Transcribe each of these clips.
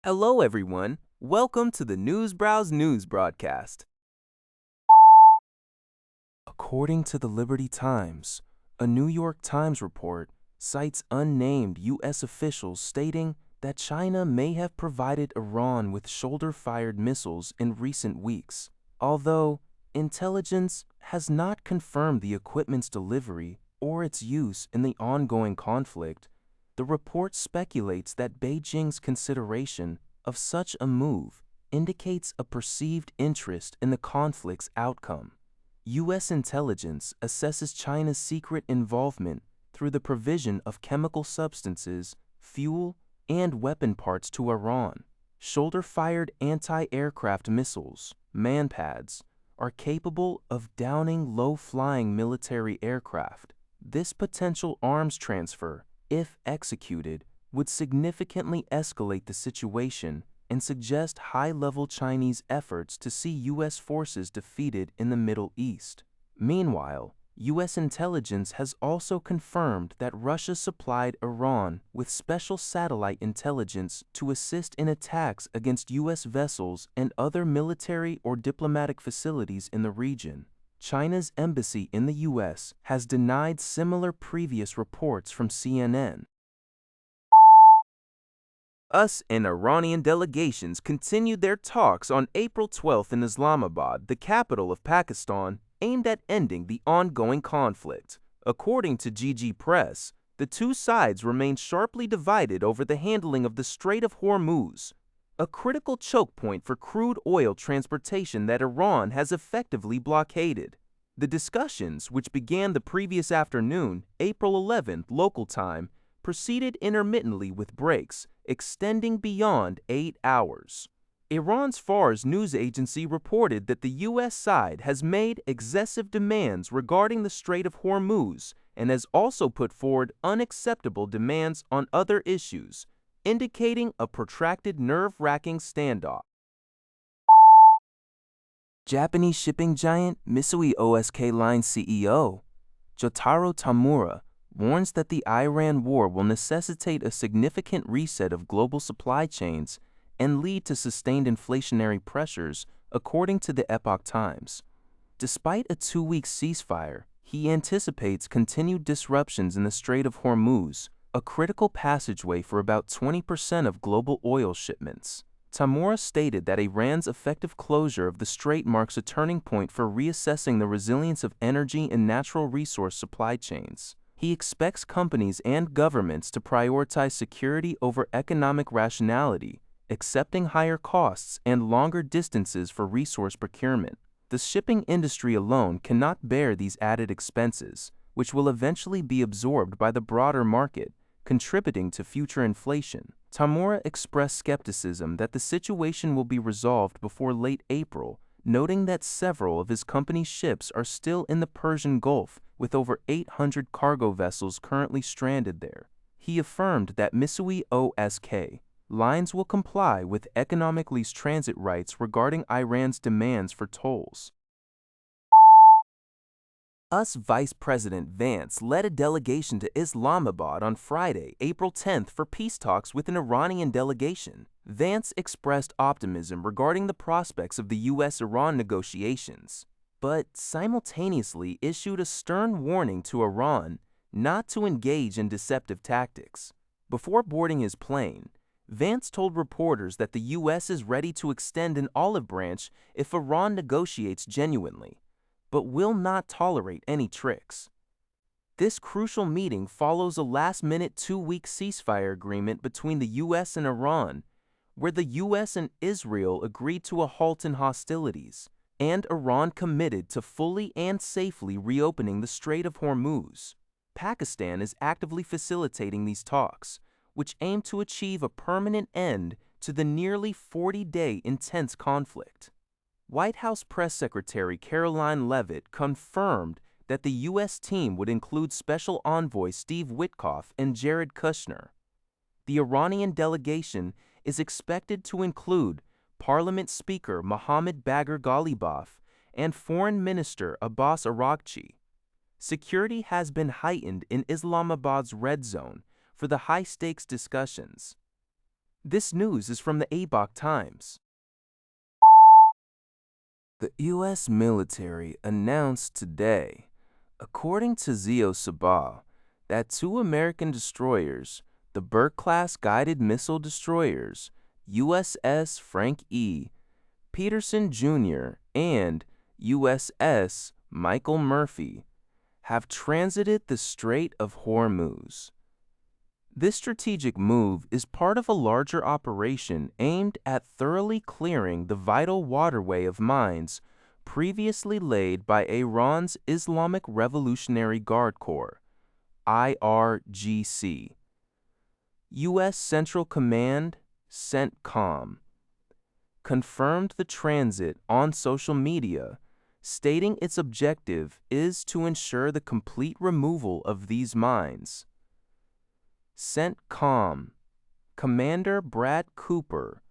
Hello, everyone. Welcome to the Newsbrowse News broadcast. According to the Liberty Times, a New York Times report cites unnamed U.S. officials stating that China may have provided Iran with shoulder-fired missiles in recent weeks, although intelligence has not confirmed the equipment's delivery or its use in the ongoing conflict. The report speculates that Beijing's consideration of such a move indicates a perceived interest in the conflict's outcome. U.S. intelligence assesses China's secret involvement through the provision of chemical substances, fuel, and weapon parts to Iran. Shoulder-fired anti-aircraft missiles, manpads, are capable of downing low-flying military aircraft. This potential arms transfer, if executed, would significantly escalate the situation and suggest high-level Chinese efforts to see U.S. forces defeated in the Middle East. Meanwhile, U.S. intelligence has also confirmed that Russia supplied Iran with special satellite intelligence to assist in attacks against U.S. vessels and other military or diplomatic facilities in the region. China's embassy in the U.S. has denied similar previous reports from CNN. US and Iranian delegations continued their talks on April 12 in Islamabad, the capital of Pakistan, aimed at ending the ongoing conflict. According to GG Press, the two sides remain sharply divided over the handling of the Strait of Hormuz, a critical choke point for crude oil transportation that Iran has effectively blockaded. The discussions, which began the previous afternoon, April 11 local time, proceeded intermittently with breaks extending beyond 8 hours. Iran's Fars news agency reported that the U.S. side has made excessive demands regarding the Strait of Hormuz and has also put forward unacceptable demands on other issues, indicating a protracted nerve-wracking standoff. Japanese shipping giant Mitsui O.S.K. Line CEO Jotaro Tamura warns that the Iran war will necessitate a significant reset of global supply chains and lead to sustained inflationary pressures, according to the Epoch Times. Despite a 2-week ceasefire, he anticipates continued disruptions in the Strait of Hormuz, a critical passageway for about 20% of global oil shipments. Tamura stated that Iran's effective closure of the strait marks a turning point for reassessing the resilience of energy and natural resource supply chains. He expects companies and governments to prioritize security over economic rationality, accepting higher costs and longer distances for resource procurement. The shipping industry alone cannot bear these added expenses, which will eventually be absorbed by the broader market, contributing to future inflation. Tamura expressed skepticism that the situation will be resolved before late April, noting that several of his company's ships are still in the Persian Gulf, with over 800 cargo vessels currently stranded there. He affirmed that Mitsui O.S.K. Lines will comply with economic lease transit rights regarding Iran's demands for tolls. US Vice President Vance led a delegation to Islamabad on Friday, April 10th for peace talks with an Iranian delegation. Vance expressed optimism regarding the prospects of the U.S.-Iran negotiations, but simultaneously issued a stern warning to Iran not to engage in deceptive tactics. Before boarding his plane, Vance told reporters that the U.S. is ready to extend an olive branch if Iran negotiates genuinely, but will not tolerate any tricks. This crucial meeting follows a last-minute 2-week ceasefire agreement between the U.S. and Iran, where the U.S. and Israel agreed to a halt in hostilities, and Iran committed to fully and safely reopening the Strait of Hormuz. Pakistan is actively facilitating these talks, which aim to achieve a permanent end to the nearly 40-day intense conflict. White House Press Secretary Caroline Leavitt confirmed that the U.S. team would include Special Envoy Steve Witkoff and Jared Kushner. The Iranian delegation is expected to include Parliament Speaker Mohammad Bagher Ghalibaf and Foreign Minister Abbas Araghchi. Security has been heightened in Islamabad's red zone for the high-stakes discussions. This news is from the Abok Times. The U.S. military announced today, according to Zio Sabah, that two American destroyers, the Burke-class guided missile destroyers, USS Frank E. Peterson Jr. and USS Michael Murphy, have transited the Strait of Hormuz. This strategic move is part of a larger operation aimed at thoroughly clearing the vital waterway of mines previously laid by Iran's Islamic Revolutionary Guard Corps, IRGC. U.S. Central Command, CENTCOM, confirmed the transit on social media, stating its objective is to ensure the complete removal of these mines. CENTCOM Commander Brad Cooper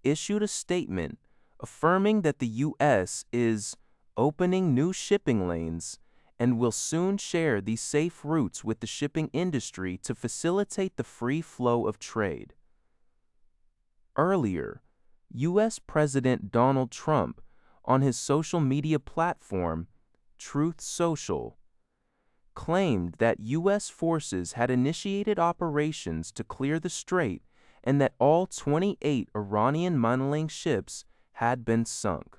issued a statement affirming that the U.S. is opening new shipping lanes and will soon share these safe routes with the shipping industry to facilitate the free flow of trade. Earlier, U.S. President Donald Trump, on his social media platform, Truth Social, claimed that U.S. forces had initiated operations to clear the strait and that all 28 Iranian minelaying ships had been sunk.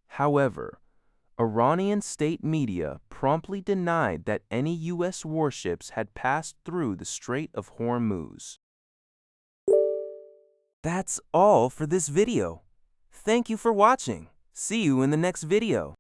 However, Iranian state media promptly denied that any U.S. warships had passed through the Strait of Hormuz. That's all for this video. Thank you for watching. See you in the next video.